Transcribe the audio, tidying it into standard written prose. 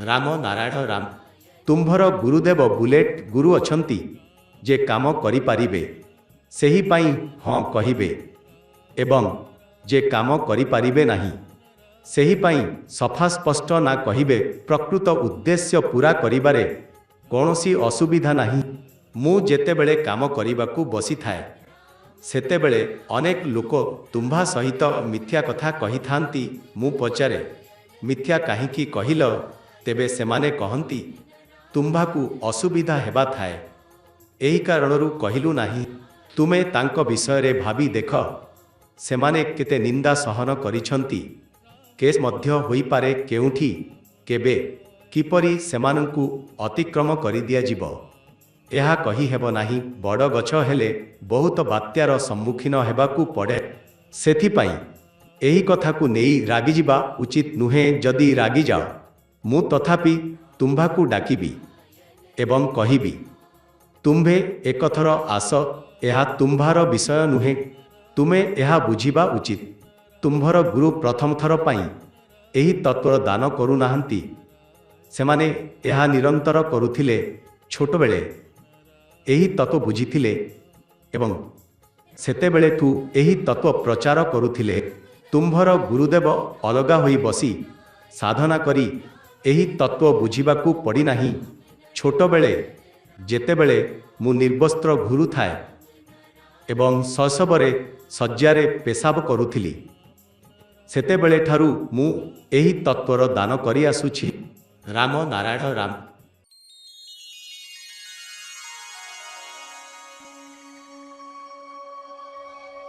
राम नारायण राम। तुम्भर गुरुदेव bullet गुरु अछंती जे काम करि पारिबे सेही पाई हाँ कहिबे एवं जे काम करि पारिबे नाही सेही पाई सफा स्पष्ट ना कहिबे। प्रकृत उद्देश्य पूरा करिबारे कौनसी असुविधा नाही। मु जेतेबेले काम करिबाकू बसी थाए सेतेबेले अनेक लोक तुम्भा सहित मिथ्या कथा कहि थांती। मु पचारे मिथ्या काहींकी कहिल तेबे सेमाने कहंती तुम्भाकू असुविधा हेबा थाए एही कारणरू कहिलु नाही। तुमे तांको विषय रे भाबी देख सेमाने केते निंदा सहन करिछंती। केस मध्य होई पारे केउठी केबे किपरि सेमानंकू अतिक्रम करि दिया जिवो एहा कहि हेबो नाही। बड़ गछ हेले बहुत बात्यार सम्मुखीन हेबाकू पड़े। सेथि पाई एही कथाकू नेई रागी जिबा उचित नुहे। जदि रागी जाओ मु तथापि तुम्भाकू डाकिबी एवं कहिबी तुम्भे एकथर आस एहा तुम्भार विषय नुहे। तुमे एहा बुझिबा उचित। तुम्भर गुरु प्रथम थर पाई एही तत्व दान करू नाहंती। सेमाने एहा निरंतर करुथिले। छोट बेले एही तत्व बुझिथिले एवं सेतेबेले तू एही तत्व प्रचार करुथिले। तुम्भर गुरुदेव अलगा होई बसी साधना करी एही तत्व बुझिबाकू पड़ी नाही। छोट बेले जेतेबेले मु निर्वस्त्र घुरु थाए एवं शैशवरे शय्यारे पेशाब करुथिली सेतेबेले ठारू मु एही तत्वर दान करी आसुछि। राम नारायण राम।